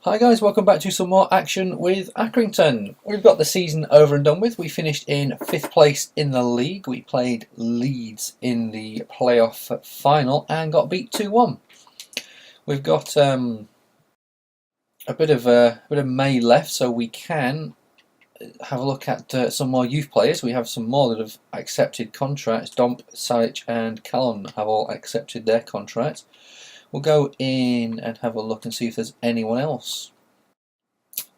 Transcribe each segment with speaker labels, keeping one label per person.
Speaker 1: Hi guys, welcome back to some more action with Accrington. We've got the season over and done with. We finished in 5th place in the league. We played Leeds in the playoff final and got beat 2-1. We've got a bit of May left, so we can have a look at some more youth players. We have some more that have accepted contracts. Domp, Salic and Callon have all accepted their contracts. We'll go in and have a look and see if there's anyone else.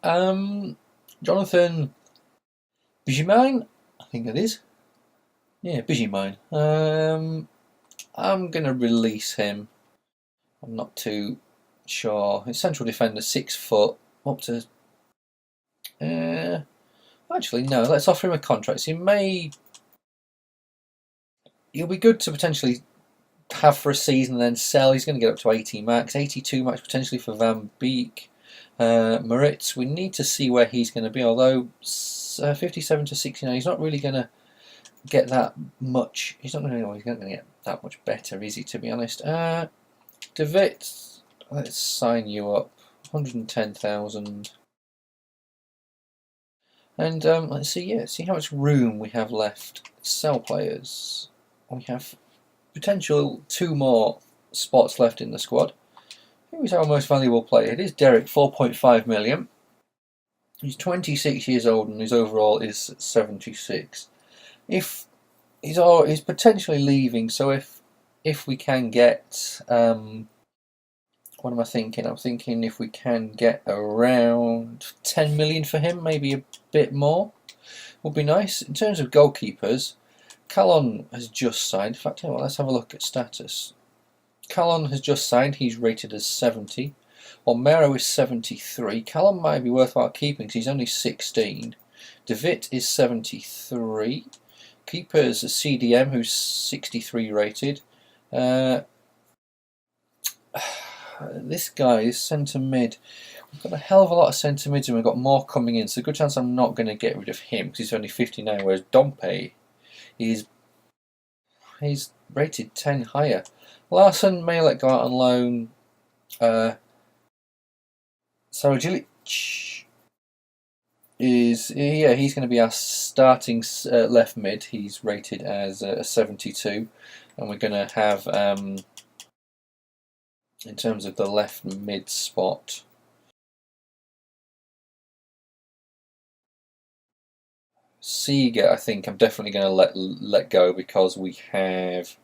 Speaker 1: Jonathan Bijimine, I think it is. Yeah, Bijimine. I'm going to release him. I'm not too sure. His central defender, 6 foot, up to... actually, no, let's offer him a contract. So he'll be good to potentially have for a season and then sell. He's going to get up to 80 max, 82 max potentially for Van Beek. Moritz, we need to see where he's going to be, although 57 to 69, he's not really going to get that much. He's not going to get that much better, is he, to be honest? De Witt, let's sign you up, 110,000. And let's see how much room we have left. Sell players. We have potential 2 more spots left in the squad. Who's our most valuable player? It is Derek, 4.5 million. He's 26 years old and his overall is 76. If he's potentially leaving, so if we can get what am I thinking? I'm thinking if we can get around 10 million for him, maybe a bit more, would be nice. In terms of goalkeepers, Callon has just signed. In fact, let's have a look at status. Callon has just signed. He's rated as 70. While Mero is 73. Callon might be worthwhile keeping because he's only 16. De Witt is 73. Keeper's a CDM who's 63 rated. This guy is centre mid. We've got a hell of a lot of centre mids and we've got more coming in. So a good chance I'm not going to get rid of him because he's only 59. Whereas Dompe, he's rated 10 higher. Larson may let go out on loan. Sarajilic is, he's going to be our starting left mid. He's rated as a 72, and we're going to have, in terms of the left mid spot, Seeger, I think I'm definitely going to let go because we have.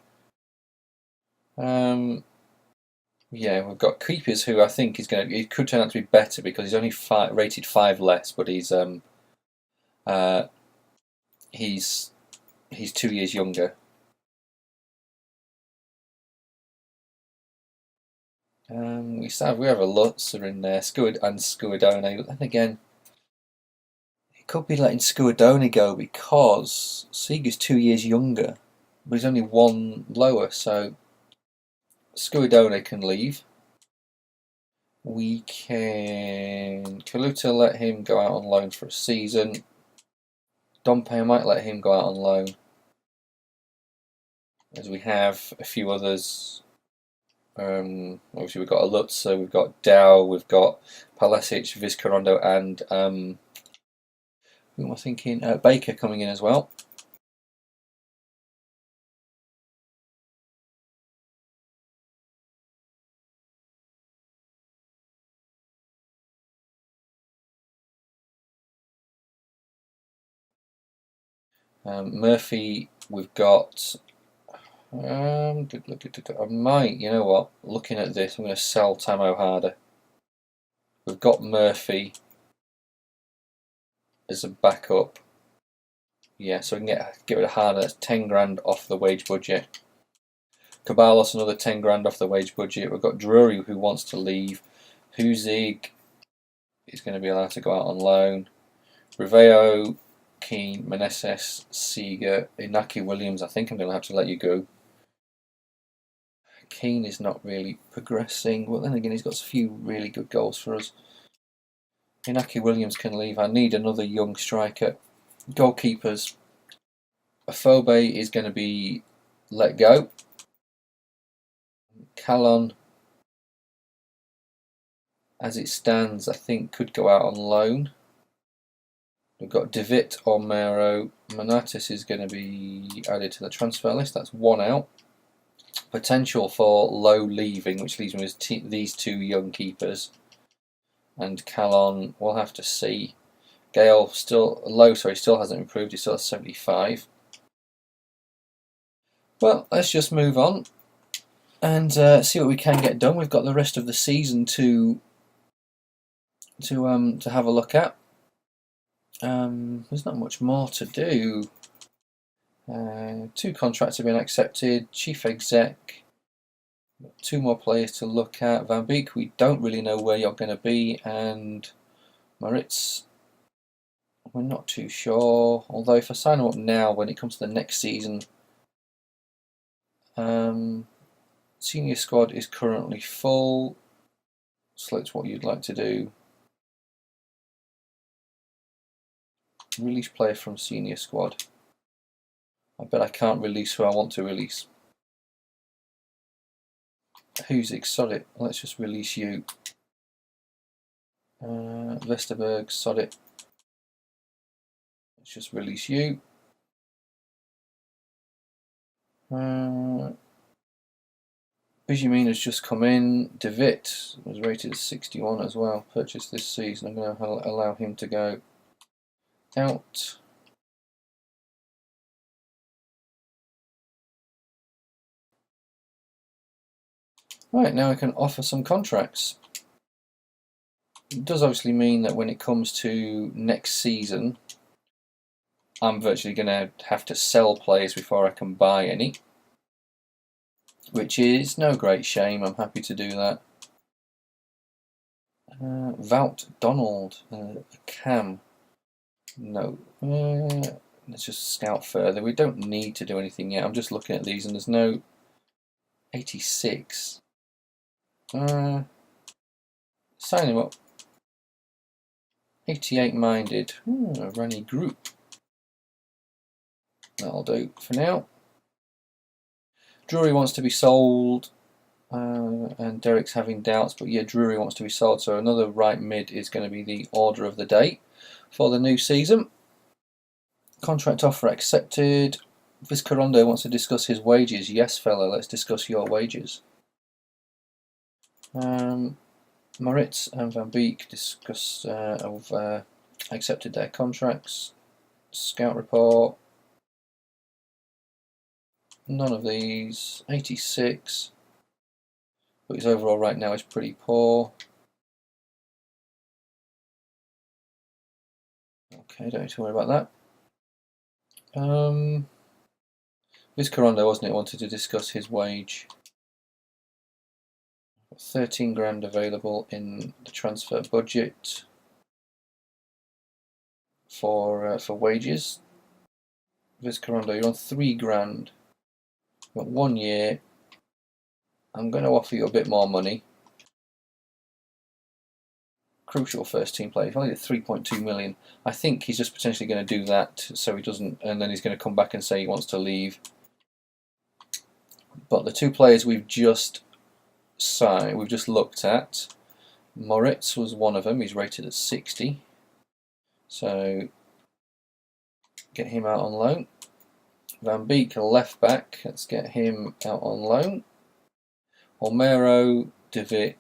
Speaker 1: We've got keepers who I think it could turn out to be better because he's only rated 5 less, but he's 2 years younger. We have a Lutzer in there, and Scuadone, and again, it could be letting Scuadone go because Seeger's 2 years younger, but he's only 1 lower, so Scuadone can leave. We can Kaluta, let him go out on loan for a season. Dompe, I might let him go out on loan. As we have a few others. Obviously we've got a Lutzer, we've got Dow, we've got Palesic, Vizcarrondo and who am I thinking? Baker coming in as well. Murphy, we've got. I might, you know what? Looking at this, I'm going to sell Tamo Harder. We've got Murphy as a backup. Yeah, so we can get rid of Harder. That's 10 grand off the wage budget. Caballos, another 10 grand off the wage budget. We've got Drury who wants to leave. Huzig is going to be allowed to go out on loan. Riveo, Keane, Meneses, Seeger, Inaki Williams. I think I'm going to have to let you go. Keane is not really progressing, but then again he's got a few really good goals for us. Inaki Williams can leave. I need another young striker. Goalkeepers. Afobe is going to be let go. Callon as it stands, I think could go out on loan. We've got David Olmero. Manatis is going to be added to the transfer list. That's one out. Potential for Low leaving, which leaves me with these two young keepers. And Calon, we'll have to see. Gale still still hasn't improved. He's still at 75. Well, let's just move on and see what we can get done. We've got the rest of the season to have a look at. There's not much more to do. 2 contracts have been accepted. Chief exec. 2 more players to look at. Van Beek, we don't really know where you're going to be, and Moritz, we're not too sure. Although if I sign him up now, when it comes to the next season, senior squad is currently full. Select what you'd like to do. Release player from senior squad. I bet I can't release who I want to release. Who's exotic? Let's just release you. Vesterberg, sod it. Let's just release you. Benjamin has just come in. David was rated as 61 as well. Purchased this season. I'm going to allow him to go out. Right, now I can offer some contracts. It does obviously mean that when it comes to next season, I'm virtually going to have to sell players before I can buy any, which is no great shame. I'm happy to do that. Wout Donald, Cam. No. Let's just scout further. We don't need to do anything yet. I'm just looking at these and there's no 86. Sign him up. 88 minded. A runny group. That'll do for now. Drury wants to be sold. And Derek's having doubts, but yeah, Drury wants to be sold. So another right mid is going to be the order of the day for the new season. Contract offer accepted. Vizcarrondo wants to discuss his wages. Yes, fella, let's discuss your wages. Moritz and Van Beek have accepted their contracts. Scout report. None of these. 86. But his overall right now is pretty poor. Okay, don't need to worry about that. Vizcarrondo, wasn't it, wanted to discuss his wage. 13 grand available in the transfer budget for wages. Vizcarrondo, you're on 3 grand. You've got 1 year. I'm going to offer you a bit more money. Crucial first team player. He's only at 3.2 million. I think he's just potentially going to do that so he doesn't, and then he's going to come back and say he wants to leave. But the 2 players we've just looked at, Moritz was one of them. He's rated at 60. So get him out on loan. Van Beek, a left back. Let's get him out on loan. Olmero, David,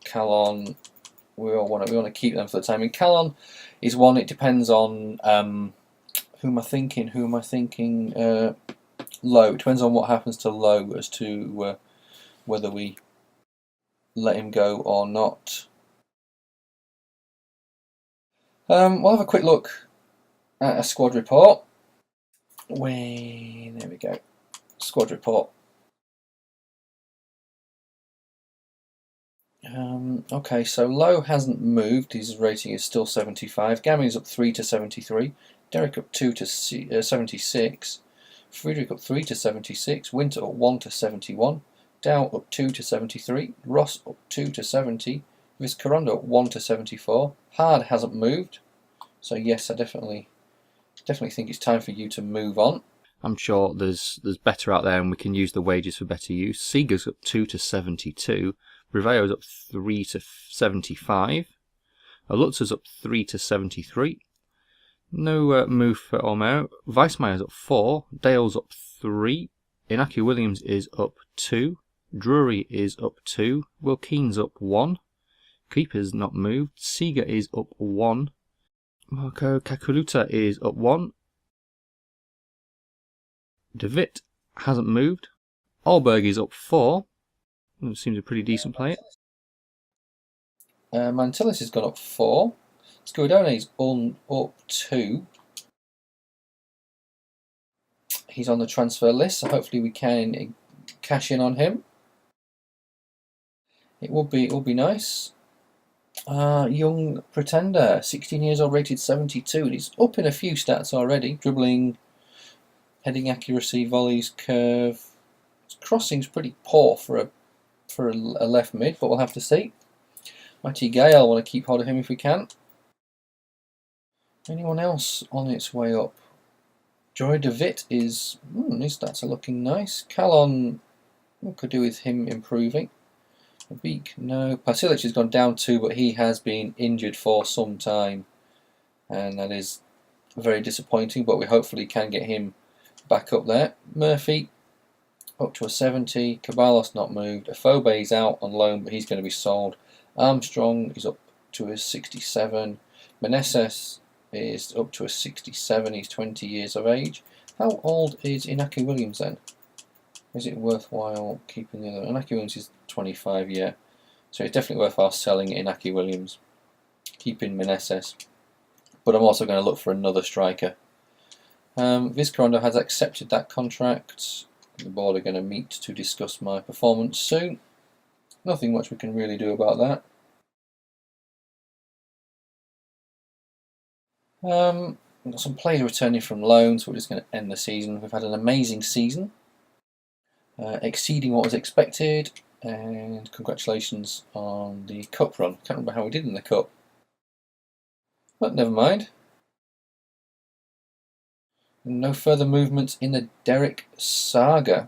Speaker 1: Calon. We want to keep them for the time. And Calon is one. It depends on who am I thinking. Low. It depends on what happens to Low as to whether we let him go or not. We'll have a quick look at a squad report. There we go. Squad report. Okay, so Low hasn't moved. His rating is still 75. Gammy's up 3 to 73. Derek up 2 to 76. Friedrich up 3 to 76. Winter up 1 to 71. Dow up 2 to 73. Ross up 2 to 70. Vizcarrondo up 1 to 74. Hard hasn't moved. So yes, I definitely think it's time for you to move on.
Speaker 2: I'm sure there's better out there and we can use the wages for better use. Seeger's up 2 to 72. Rivayo's up 3 to 75. Lutza's up 3 to 73. No move for Olmo. Weissmeyer's up 4. Dale's up 3. Inaki Williams is up 2. Drury is up 2. Will Keane's up 1. Keeper's not moved. Seeger is up 1. Marco Kakuluta is up 1. De Witt hasn't moved. Alberg is up 4. Seems a pretty decent player.
Speaker 1: Mantillis has gone up 4. Scuidone's up 2. He's on the transfer list, so hopefully we can cash in on him. It would be nice. Young Pretender, 16 years old, rated 72. And he's up in a few stats already. Dribbling, heading accuracy, volleys, curve. His crossing's pretty poor for a left mid, but we'll have to see. Matty Gale, want to keep hold of him if we can. Anyone else on its way up? Joy De Witt is... his stats are looking nice. Calon, what could do with him improving? Beak, no. Pasilic has gone down 2, but he has been injured for some time. And that is very disappointing, but we hopefully can get him back up there. Murphy, up to a 70. Caballos not moved. Afobe's out on loan, but he's going to be sold. Armstrong is up to a 67. Meneses is up to a 67. He's 20 years of age. How old is Inaki Williams then? Is it worthwhile keeping the other? Inaki Williams is 25, yeah. So it's definitely worthwhile selling Inaki Williams. Keeping Meneses. But I'm also going to look for another striker. Vizcarrondo has accepted that contract. The board are going to meet to discuss my performance soon. Nothing much we can really do about that. We've got some players returning from loan, so we're just going to end the season. We've had an amazing season, exceeding what was expected, and congratulations on the cup run. Can't remember how we did in the cup, but never mind. No further movements in the Derek saga.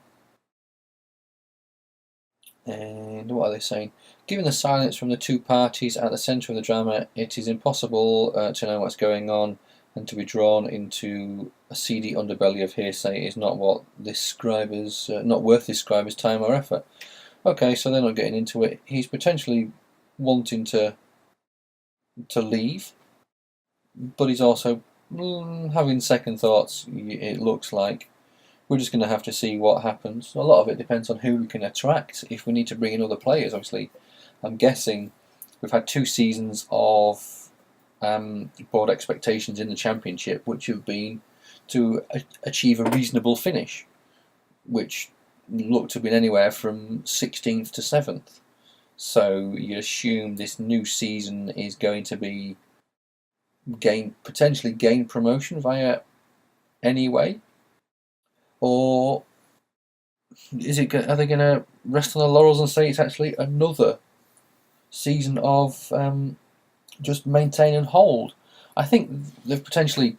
Speaker 1: And what are they saying? Given the silence from the two parties at the centre of the drama, it is impossible to know what's going on, and to be drawn into a seedy underbelly of hearsay is not what this scriber's not worth this scriber's time or effort. Okay, so they're not getting into it. He's potentially wanting to leave, but he's also having second thoughts. It looks like. We're just going to have to see what happens. A lot of it depends on who we can attract. If we need to bring in other players, obviously, I'm guessing we've had 2 seasons of broad expectations in the Championship, which have been to achieve a reasonable finish, which looked to have been anywhere from 16th to 7th. So you assume this new season is going to be potentially gain promotion via any way. Or are they going to rest on the laurels and say it's actually another season of just maintain and hold? I think they've potentially,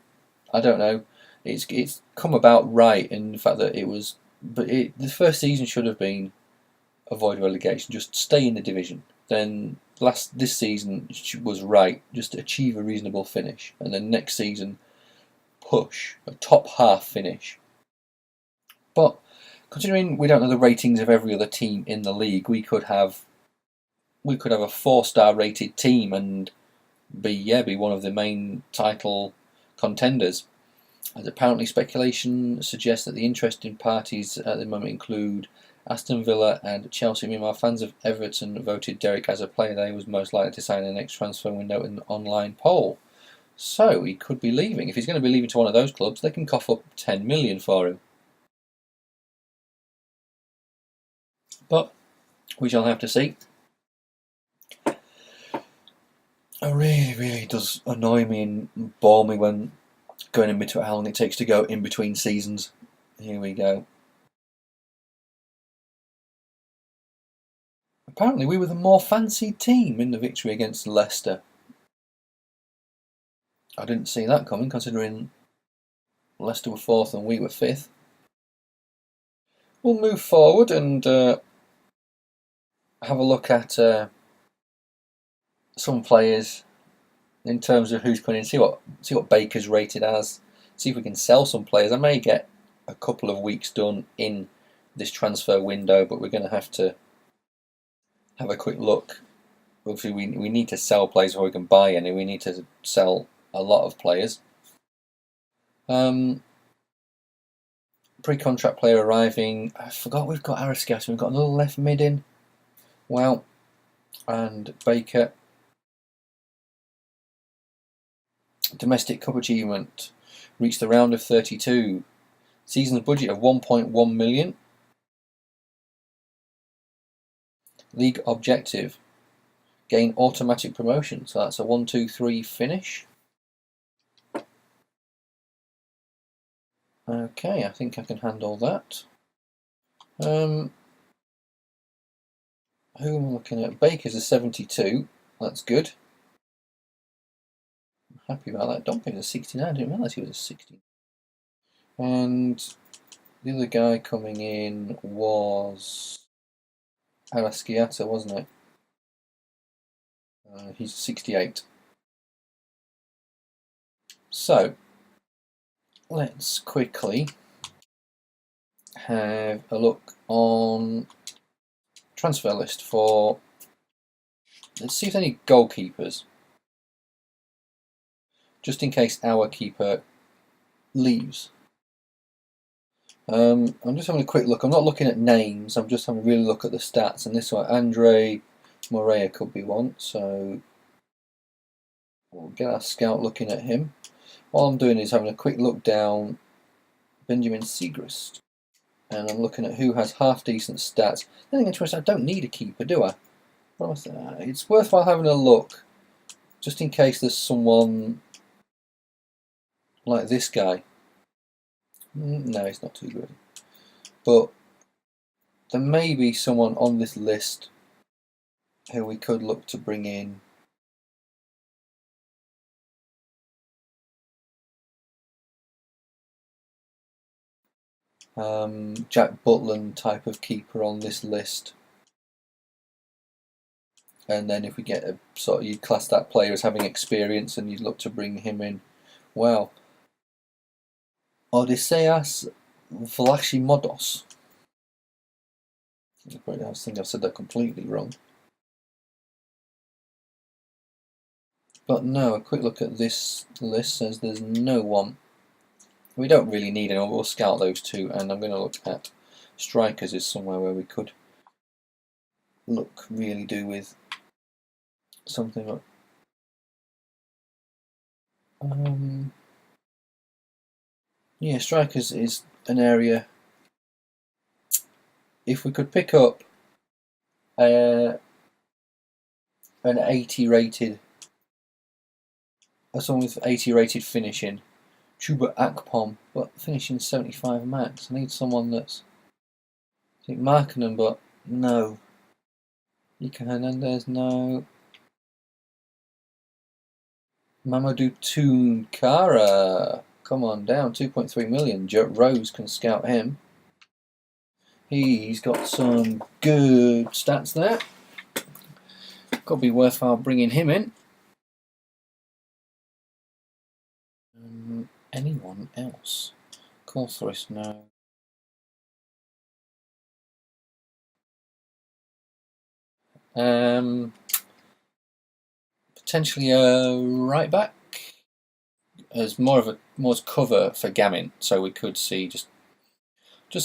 Speaker 1: I don't know, it's come about right in the fact that it was, but the first season should have been avoid relegation, just stay in the division. Then this season was right, just achieve a reasonable finish, and then next season push a top half finish. But considering we don't know the ratings of every other team in the league, we could have a 4-star rated team and be one of the main title contenders. As apparently speculation suggests that the interested parties at the moment include Aston Villa and Chelsea. Meanwhile, fans of Everton voted Derek as a player they was most likely to sign in the next transfer window in an online poll. So he could be leaving. If he's going to be leaving to one of those clubs, they can cough up 10 million for him. But we shall have to see. It really does annoy me and bore me when going in between how long it takes to go in between seasons. Here we go. Apparently we were the more fancied team in the victory against Leicester. I didn't see that coming, considering Leicester were 4th and we were 5th. We'll move forward and have a look at some players in terms of who's coming in. See what Baker's rated as. See if we can sell some players. I may get a couple of weeks done in this transfer window, but we're going to have a quick look. Obviously, we need to sell players before we can buy any. We need to sell a lot of players. Pre-contract player arriving. I forgot we've got Arascas. We've got another left mid in. Wow. And Baker. Domestic Cup achievement. Reached the round of 32. Season's budget of 1.1 million. League objective. Gain automatic promotion. So that's a 1-2-3 finish. Okay, I think I can handle that. Who am I looking at? Baker's a 72. That's good. I'm happy about that. Dompe's a 69. I didn't realise he was a 60. And the other guy coming in was Arasciata, wasn't it? He's 68. So let's quickly have a look on transfer list for. Let's see if there's any goalkeepers, just in case our keeper leaves. I'm just having a quick look. I'm not looking at names. I'm just having a really look at the stats. And this one, Andre Morea could be one. So we'll get our scout looking at him. All I'm doing is having a quick look down Benjamin Siegrist, and I'm looking at who has half decent stats. Then again, I don't need a keeper, do I? It's worthwhile having a look, just in case there's someone like this guy. No, he's not too good. But there may be someone on this list who we could look to bring in. Jack Butland type of keeper on this list. And then if we get a sort of, you'd class that player as having experience and you'd look to bring him in. Well, Odysseas Vlachimodos. I think I've said that completely wrong. But no, a quick look at this list says there's no one. We don't really need anyone. We'll scout those two, and I'm going to look at strikers is somewhere where we could really do with something like. Yeah, strikers is an area. If we could pick up an 80 rated, someone with 80 rated finishing, Chuba Akpom, but finishing 75 max. I need someone that's, I think, Markkanen, but no. Ika Hernandez, no. Mamadou Tunkara, come on down, 2.3 million. Rose can scout him. He's got some good stats there. Could be worthwhile bringing him in. Anyone else? Corthorist, no. Potentially a right back as more cover for Gamin, so we could see just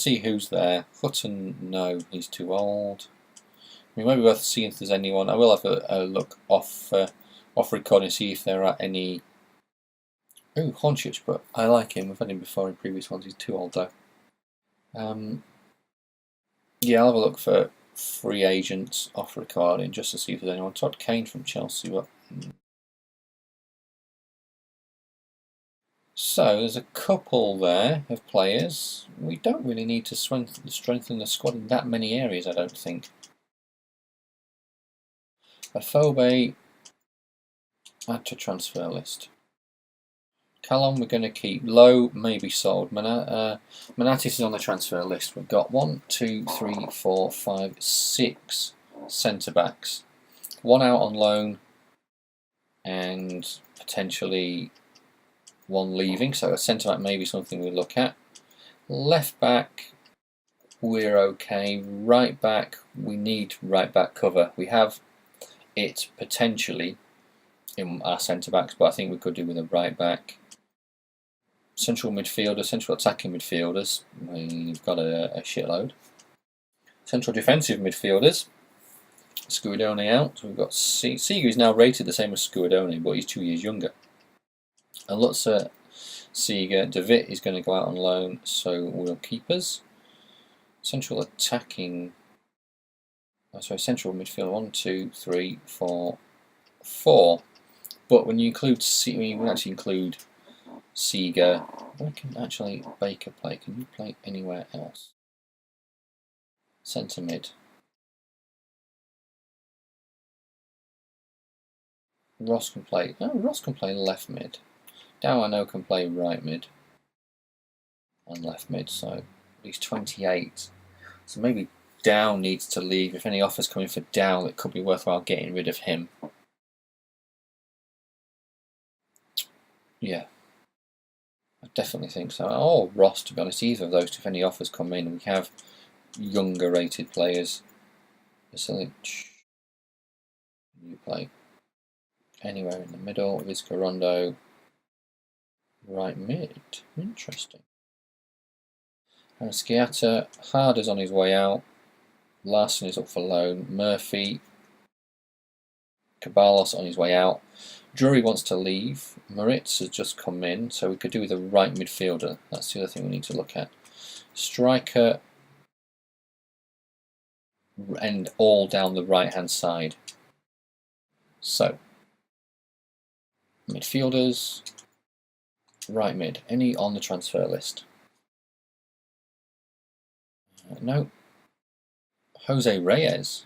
Speaker 1: see who's there. Hutton, no, he's too old. We might be worth seeing if there's anyone. I will have a look off recording, see if there are any. Oh, Honchich, but I like him. We've had him before in previous ones. He's too old though. Yeah, I'll have a look for free agents off recording just to see if there's anyone. Todd Kane from Chelsea, but. So there's a couple there of players. We don't really need to strengthen the squad in that many areas, I don't think. Afobe, add to transfer list. Callum we're going to keep. Low, maybe sold. Manatis is on the transfer list. We've got 1, 2, 3, 4, 5, 6 centre backs. One out on loan and potentially one leaving, so a centre back may be something we look at. Left back, we're okay. Right back, we need right back cover. We have it potentially in our centre backs, but I think we could do with a right back. Central midfielder, central attacking midfielders, we've got a shitload. Central defensive midfielders, Scuidone out. So we've got Seager is now rated the same as Scuidone, but he's 2 years younger. And Lutzer, Seager, De Witt is going to go out on loan, so we'll keep us. Central attacking, central midfield 1, 2, 3, 4, 4. But when you include when you actually include Seager, where can actually Baker play? Can you play anywhere else? Centre mid. Ross can play. No, Ross can play left mid. Dow I know can play right mid and left mid. So he's 28. So maybe Dow needs to leave. If any offers come in for Dow, it could be worthwhile getting rid of him. Yeah. I definitely think so. Or Ross, to be honest, either of those two, if any offers come in. We have younger rated players. Vasilic, you play anywhere in the middle. Vizcarrondo, right mid. Interesting. And Sciatta, Harder's on his way out. Larson is up for loan. Murphy, Caballos on his way out. Drury wants to leave. Moritz has just come in, so we could do with a right midfielder. That's the other thing we need to look at. Striker, and all down the right hand side. So, midfielders, right mid. Any on the transfer list? No. Jose Reyes.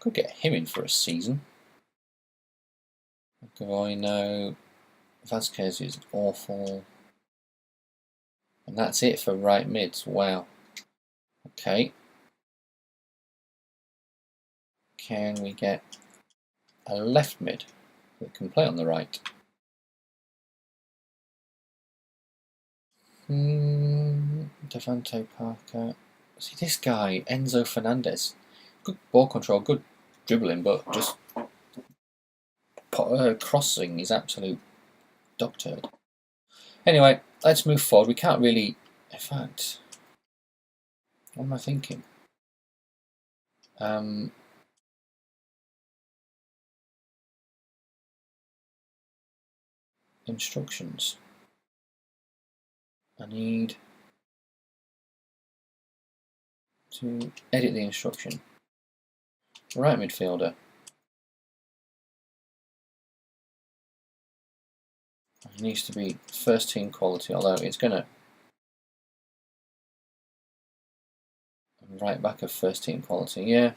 Speaker 1: Could get him in for a season. Gavoino, Vasquez is awful. And that's it for right mids. Wow. Okay. Can we get a left mid that can play on the right? Devante Parker. See this guy, Enzo Fernandez. Good ball control, good dribbling, but just crossing is absolute dog turd. Anyway, let's move forward. We can't really, in fact, what am I thinking? Instructions. I need to edit the instruction. Right midfielder. It needs to be first team quality, although it's going to right back of first team quality, yeah.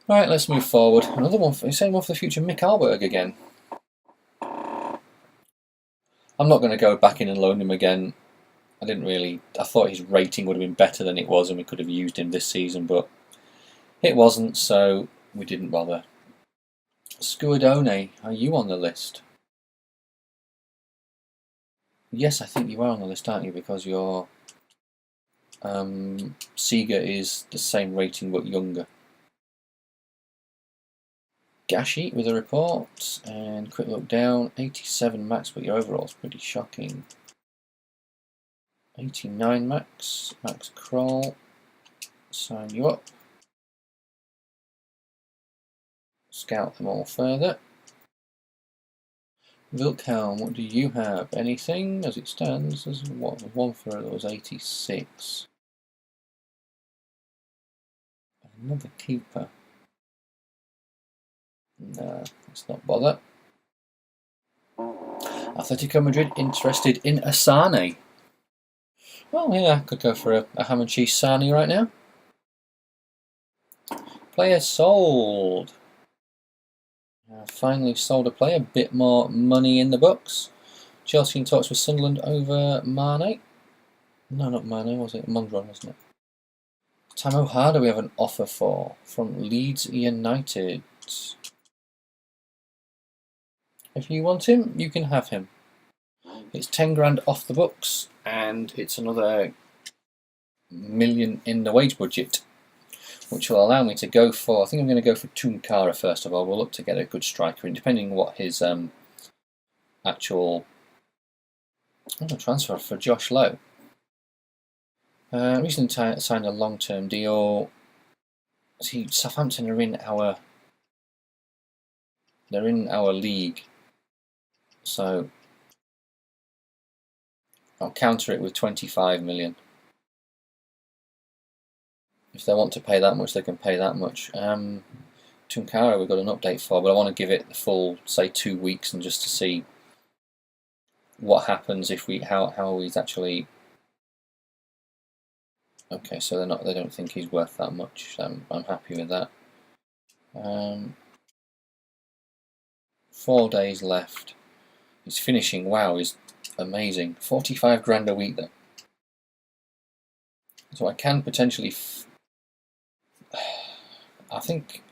Speaker 1: Right, let's move forward. Another one, same one for the future, Mick Alberg again. I'm not going to go back in and loan him again. I thought his rating would have been better than it was and we could have used him this season, but it wasn't, so we didn't bother. Scuidone, are you on the list? Yes, I think you are on the list, aren't you? Because your Seager is the same rating but younger. Gashi with a report, and quick look down, 87 max, but your overall is pretty shocking. 89 max, Max Kroll, sign you up. Scout them all further. Wilhelm, what do you have? Anything as it stands? There's one for that was 86. Another keeper. No, let's not bother. Atletico Madrid interested in Asane. Well, yeah, I could go for a ham and cheese Sane right now. Player sold. Finally sold a player, a bit more money in the books. Chelsea in talks with Sunderland over Mane. No, not Mane, was it? Mondron, wasn't it? Tamo Harder we have an offer for from Leeds United. If you want him, you can have him. It's 10 grand off the books, and it's another million in the wage budget, which will allow me to go for, I think I'm going to go for Tunkara first of all. We'll look to get a good striker in, depending on what his actual transfer for Josh Lowe. Recently signed a long-term deal. See, Southampton are in our league, so I'll counter it with 25 million. If they want to pay that much, they can pay that much. Tunkara we've got an update for, but I want to give it the full, say, 2 weeks, and just to see what happens if how he's actually. Okay, so they don't think he's worth that much. So I'm happy with that. 4 days left. His finishing, wow, is amazing. 45 grand a week though. So I can potentially. I think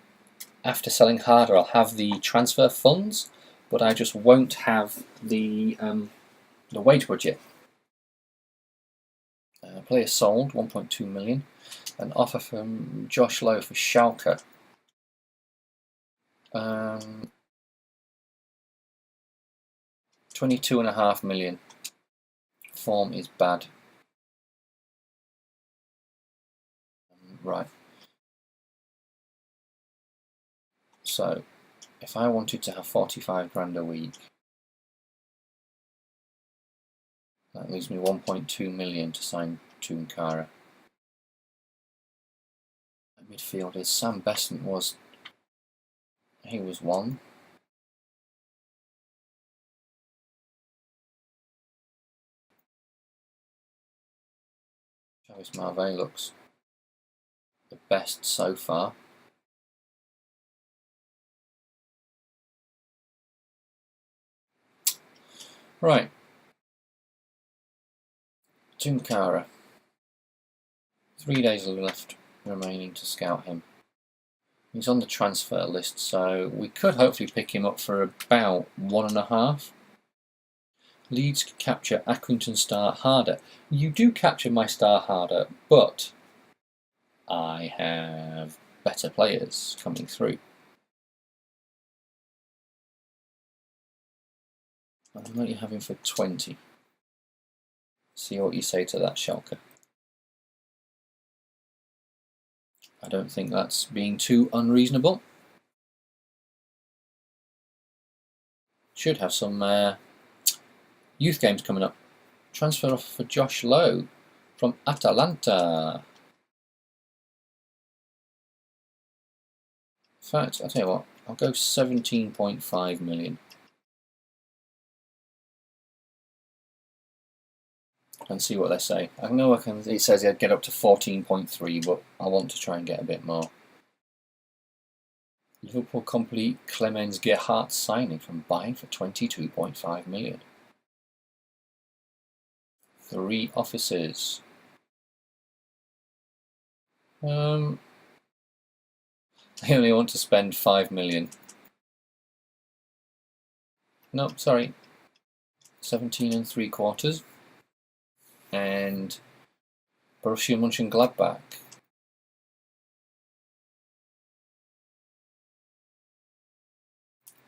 Speaker 1: after selling Harder, I'll have the transfer funds, but I just won't have the wage budget. Player sold, 1.2 million. An offer from Josh Lowe for Schalke. 22.5 million. Form is bad. Right. So, if I wanted to have 45 grand a week, that leaves me 1.2 million to sign Tunkara. Midfielders, Sam Besant was one. Travis Marvey looks the best so far. Right. Tunkara. 3 days left remaining to scout him. He's on the transfer list, so we could hopefully pick him up for about 1.5. Leeds capture Accrington star Harder. You do capture my star Harder, but I have better players coming through. I'll let you have him for 20. See what you say to that, Schalke. I don't think that's being too unreasonable. Should have some youth games coming up. Transfer offer for Josh Lowe from Atalanta. In fact, I'll tell you what, I'll go 17.5 million. And see what they say. I know it says I'd get up to 14.3, but I want to try and get a bit more. Liverpool complete Clemens Gerhardt signing from Bayern for 22.5 million. 3 officers. I only want to spend 5 million. No, sorry. 17.75. And Borussia Mönchengladbach.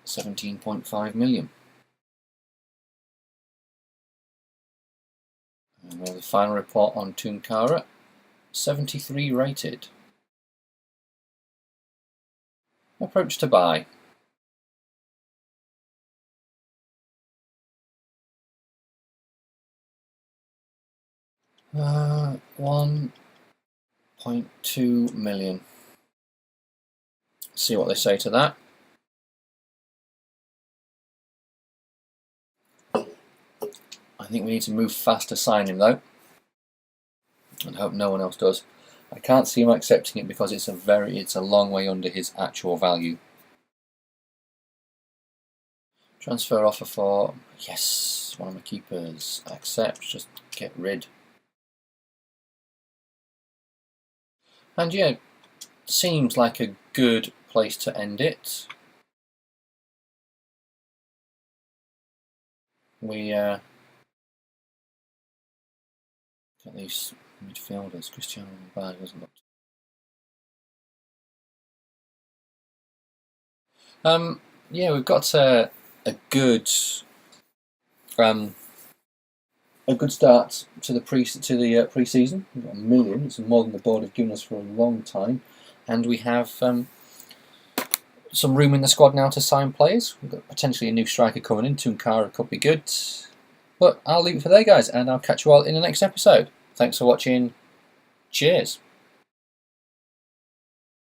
Speaker 1: £17.5 million. And we have the final report on Tunkara. 73 rated. Approach to buy. £1.2 million. See what they say to that. I think we need to move fast to sign him though, and hope no one else does. I can't see him accepting it because it's a long way under his actual value. Transfer offer for, yes, one of my keepers. Accept, just get rid. And yeah, seems like a good place to end it. We got these midfielders. Cristiano Ronaldo doesn't look. Yeah, we've got a good a good start to the pre-season. We've got 1 million. It's more than the board have given us for a long time, and we have some room in the squad now to sign players. We've got potentially a new striker coming in. Tunkara could be good, but I'll leave it for there, guys, and I'll catch you all in the next episode. Thanks for watching. Cheers.